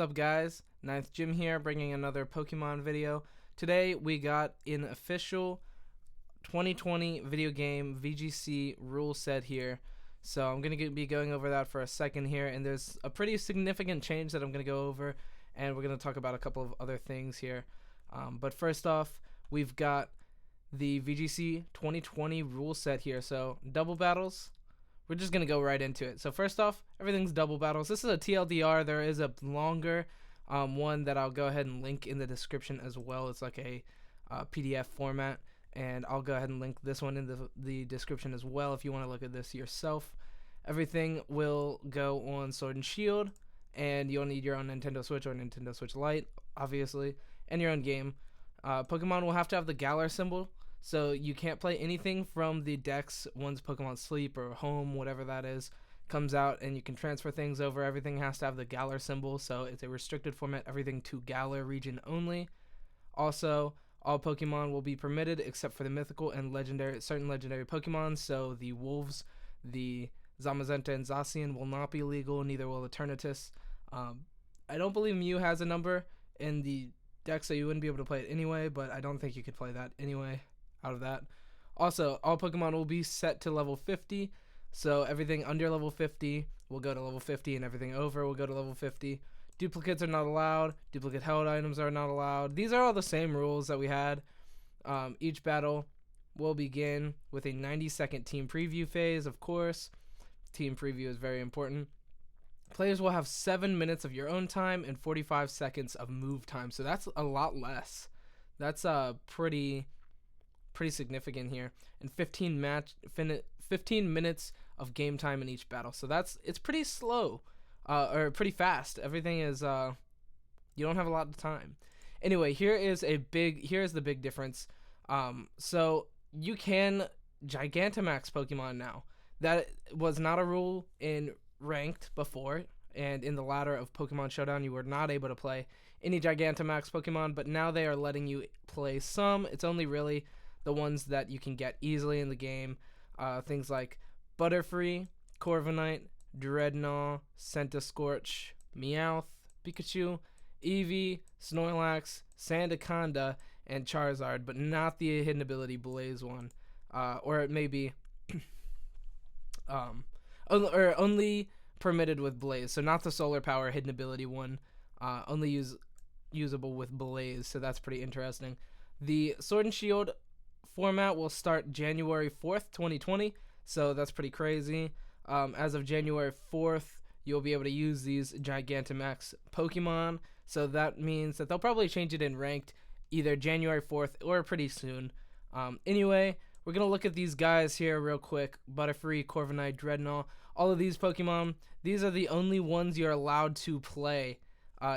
What's up, guys? Ninth Jim here, bringing another Pokemon video. Today we got an official 2020 video game VGC rule set here. So I'm going to be going over that for a second here, and there's a pretty significant change that I'm going to go over, and we're going to talk about a couple of other things here. But first off, we've got the VGC 2020 rule set here. So double battles. We're just going to go right into it. So first off, everything's double battles. This is a TLDR. There is a longer one that I'll go ahead and link in the description as well. It's like a PDF format, and I'll go ahead and link this one in the description as well if you want to look at this yourself. Everything will go on Sword and Shield, and you'll need your own Nintendo Switch or Nintendo Switch Lite, obviously, and your own game. Pokemon will have to have the Galar symbol, so you can't play anything from the decks once Pokemon Sleep or Home, whatever that is, comes out, and you can transfer things over. Everything has to have the Galar symbol, so it's a restricted format, everything to Galar region only. Also, all Pokemon will be permitted except for the mythical and certain legendary Pokemon, so the Wolves, the Zamazenta, and Zacian will not be legal, neither will Eternatus. I don't believe Mew has a number in the deck, so you wouldn't be able to play it anyway, but I don't think you could play that anyway out of that. Also, all Pokemon will be set to level 50, so everything under level 50 will go to level 50, and everything over will go to level 50. Duplicates are not allowed. Duplicate held items are not allowed. These are all the same rules that we had. Each battle will begin with a 90-second team preview phase, of course. Team preview is very important. Players will have 7 minutes of your own time and 45 seconds of move time, so that's a lot less. That's pretty significant here. And 15 minutes of game time in each battle, so it's pretty slow. Or pretty fast. Everything is you don't have a lot of time. Anyway, here's the big difference. So you can Gigantamax Pokemon now. That was not a rule in ranked before, and in the ladder of Pokemon Showdown you were not able to play any Gigantamax Pokemon, but now they are letting you play some. It's only really the ones that you can get easily in the game. Things like Butterfree, Corviknight, Drednaw, Centiskorch, Meowth, Pikachu, Eevee, Snorlax, Sandaconda, and Charizard, but not the hidden ability Blaze one. Or it may be only permitted with Blaze, so not the solar power hidden ability one, only usable with Blaze, so that's pretty interesting. The Sword and Shield format will start January 4th, 2020, so that's pretty crazy. As of January 4th, you'll be able to use these Gigantamax Pokemon, so that means that they'll probably change it in ranked either January 4th or pretty soon. Anyway, we're going to look at these guys here real quick. Butterfree, Corviknight, Drednaw, all of these Pokemon, these are the only ones you're allowed to play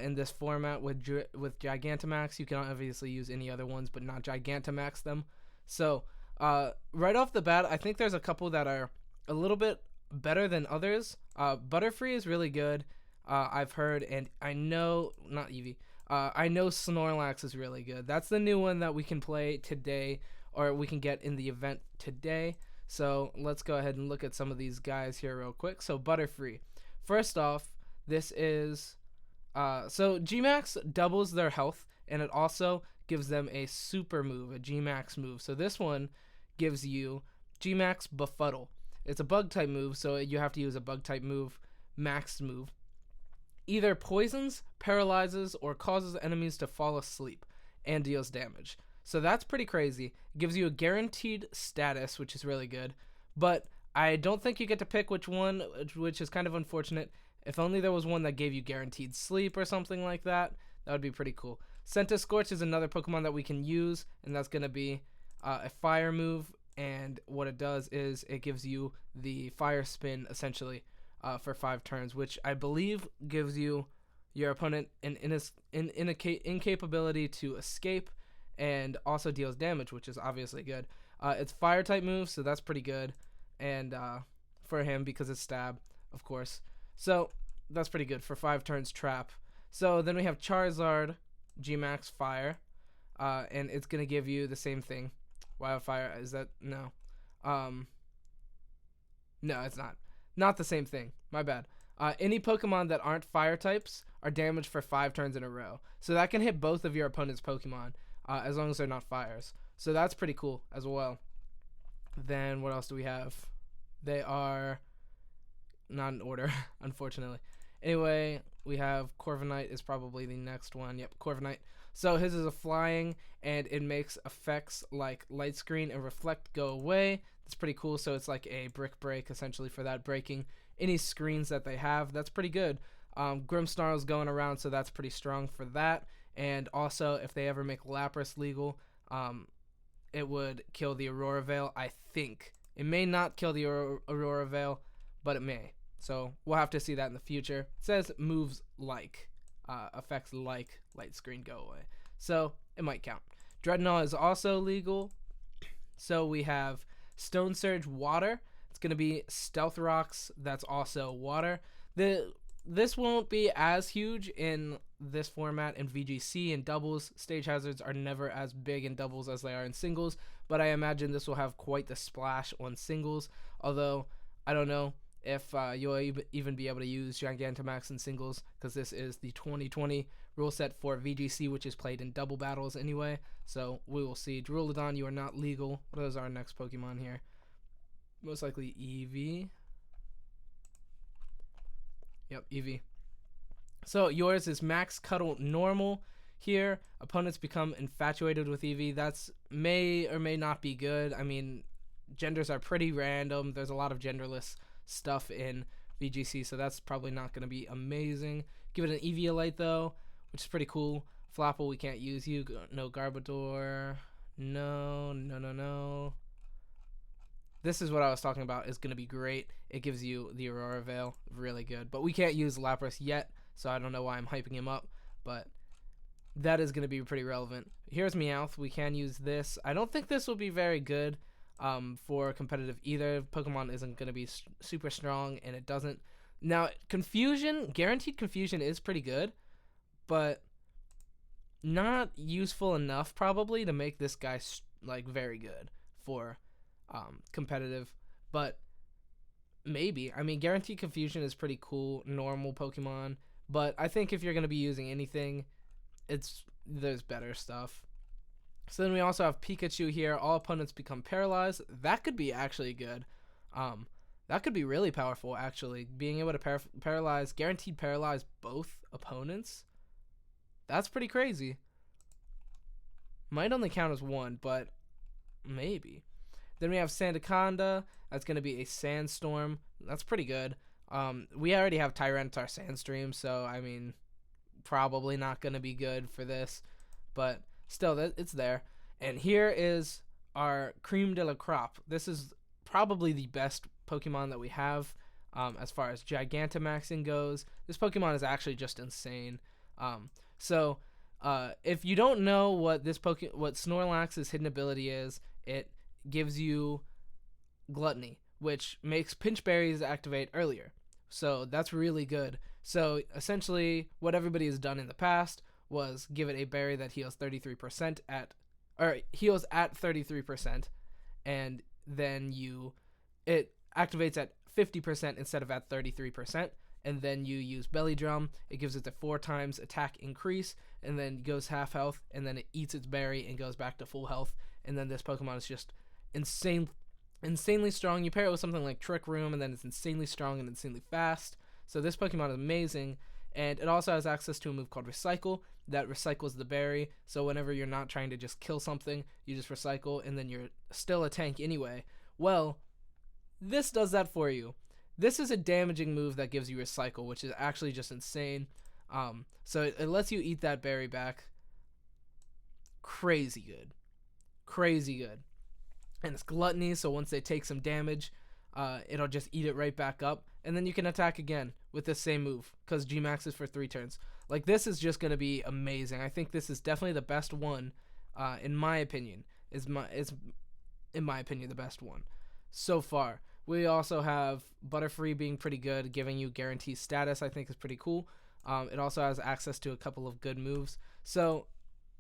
in this format with Gigantamax. You can obviously use any other ones, but not Gigantamax them. So, right off the bat, I think there's a couple that are a little bit better than others. Butterfree is really good, I've heard, and I know, not Eevee, I know Snorlax is really good. That's the new one that we can play today, or we can get in the event today. So let's go ahead and look at some of these guys here real quick. So Butterfree, first off, this is so Gmax doubles their health, and it also gives them a super move, a Gmax move. So this one gives you Gmax Befuddle. It's a bug type move, so you have to use a bug type move, maxed move. Either poisons, paralyzes, or causes enemies to fall asleep and deals damage. So that's pretty crazy. It gives you a guaranteed status, which is really good. But I don't think you get to pick which one, which is kind of unfortunate. If only there was one that gave you guaranteed sleep or something like that, that would be pretty cool. Centiskorch is another Pokemon that we can use, and that's going to be a fire move. And what it does is it gives you the fire spin essentially for 5 turns, which I believe gives you your opponent an incapability to escape, and also deals damage, which is obviously good. It's fire type move, so that's pretty good, and for him because it's stab, of course. So that's pretty good for 5 turns trap. So then we have Charizard, Gmax Fire, and it's gonna give you the same thing. Wildfire, is that? No. No, it's not. Not the same thing. My bad. Any Pokemon that aren't fire types are damaged for 5 turns in a row. So that can hit both of your opponent's Pokemon as long as they're not fires. So that's pretty cool as well. Then what else do we have? They are not in order, unfortunately. Anyway, we have Corviknight is probably the next one. Yep, Corviknight. So his is a flying, and it makes effects like Light Screen and Reflect go away. That's pretty cool. So it's like a brick break, essentially, for that, breaking any screens that they have. That's pretty good. Grimmsnarl's going around, so that's pretty strong for that. And also, if they ever make Lapras legal, it would kill the Aurora Veil, I think. It may not kill the Aurora Veil, but it may. So we'll have to see that in the future. It says moves like, effects like Light Screen go away. So it might count. Drednaw is also legal. So we have Stone Surge Water. It's going to be Stealth Rocks. That's also water. This won't be as huge in this format in VGC and doubles. Stage hazards are never as big in doubles as they are in singles, but I imagine this will have quite the splash on singles, although I don't know if you'll even be able to use Gigantamax in singles, because this is the 2020 rule set for VGC, which is played in double battles anyway, so we will see. Duraludon, you are not legal. What is our next Pokemon here? Most likely Eevee. Yep, Eevee. So yours is Max Cuddle Normal here. Opponents become infatuated with Eevee. That's may or may not be good. I mean, genders are pretty random. There's a lot of genderless stuff in VGC, so that's probably not going to be amazing. Give it an Eviolite, though, which is pretty cool. Flapple, we can't use you. No Garbodor. No. This is what I was talking about. Is going to be great. It gives you the Aurora Veil. Really good. But we can't use Lapras yet, so I don't know why I'm hyping him up. But that is going to be pretty relevant. Here's Meowth. We can use this. I don't think this will be very good for competitive either. Pokemon isn't going to be super strong, and it doesn't. Now, Confusion, Guaranteed Confusion is pretty good, but not useful enough probably to make this guy like very good for competitive, but maybe. I mean, Guaranteed Confusion is pretty cool, normal Pokemon, but I think if you're going to be using anything, there's better stuff. So then we also have Pikachu here. All opponents become paralyzed. That could be actually good. That could be really powerful, actually. Being able to guaranteed paralyze both opponents. That's pretty crazy. Might only count as one, but maybe. Then we have Sandaconda. That's going to be a Sandstorm. That's pretty good. We already have Tyranitar Sandstream, so, I mean, probably not going to be good for this. But still, it's there. And here is our Cream de la Crop. This is probably the best Pokemon that we have as far as Gigantamaxing goes. This Pokemon is actually just insane. So if you don't know what what Snorlax's hidden ability is, it gives you Gluttony, which makes Pinch Berries activate earlier. So that's really good. So essentially, what everybody has done in the past was give it a berry that heals 33% heals at 33%, and then it activates at 50% instead of at 33%, and then you use Belly Drum. It gives it the 4 times attack increase, and then goes half health, and then it eats its berry and goes back to full health, and then this Pokemon is just insanely strong. You pair it with something like Trick Room, and then it's insanely strong and insanely fast. So this Pokemon is amazing, and it also has access to a move called Recycle that recycles the berry. So whenever you're not trying to just kill something, you just recycle, and then you're still a tank anyway. Well, this does that for you. This is a damaging move that gives you Recycle, which is actually just insane. So it lets you eat that berry back. Crazy good. Crazy good. And it's Gluttony, so once they take some damage, it'll just eat it right back up. And then you can attack again with the same move, because Gmax is for 3 turns. Like, this is just going to be amazing. I think this is definitely the best one, in my opinion. Is in my opinion, the best one so far. We also have Butterfree being pretty good, giving you guarantee status, I think is pretty cool. It also has access to a couple of good moves. So,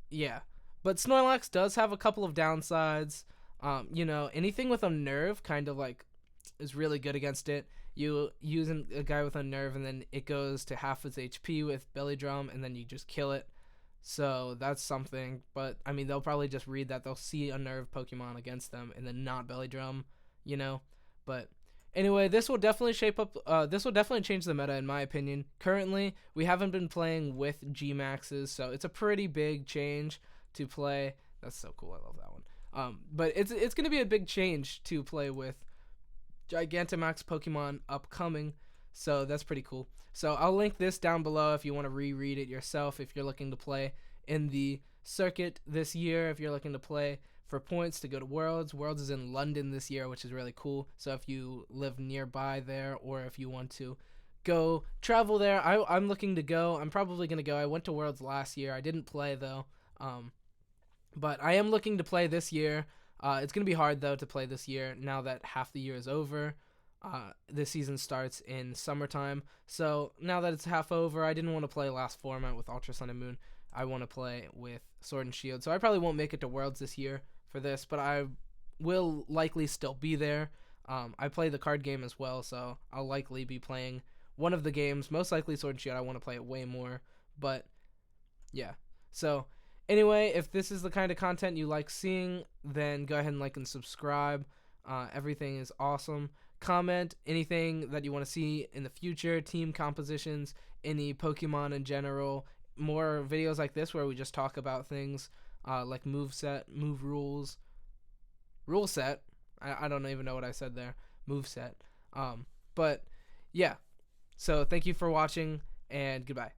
yeah. But Snorlax does have a couple of downsides. Anything with a nerve kind of like is really good against it. You use a guy with Unnerve, and then it goes to half its HP with Belly Drum, and then you just kill it. So that's something. But I mean, they'll probably just read that. They'll see Unnerved Pokemon against them, and then not Belly Drum, you know. But anyway, this will definitely shape up. This will definitely change the meta, in my opinion. Currently, we haven't been playing with Gmaxes, so it's a pretty big change to play. That's so cool. I love that one. But it's gonna be a big change to play with Gigantamax Pokemon upcoming, so that's pretty cool. So I'll link this down below if you want to reread it yourself, if you're looking to play in the circuit this year, if you're looking to play for points to go to Worlds. Worlds is in London this year, which is really cool. So if you live nearby there, or if you want to go travel there, I'm looking to go. I'm probably going to go. I went to Worlds last year. I didn't play, though. But I am looking to play this year. It's going to be hard, though, to play this year now that half the year is over. This season starts in summertime. So now that it's half over, I didn't want to play last format with Ultra Sun and Moon. I want to play with Sword and Shield. So I probably won't make it to Worlds this year for this, but I will likely still be there. I play the card game as well, so I'll likely be playing one of the games. Most likely Sword and Shield. I want to play it way more. But yeah. So anyway, if this is the kind of content you like seeing, then go ahead and like and subscribe. Everything is awesome. Comment anything that you want to see in the future, team compositions, any Pokemon in general, more videos like this where we just talk about things like move rules, rule set. I don't even know what I said there. Move set. But yeah. So thank you for watching, and goodbye.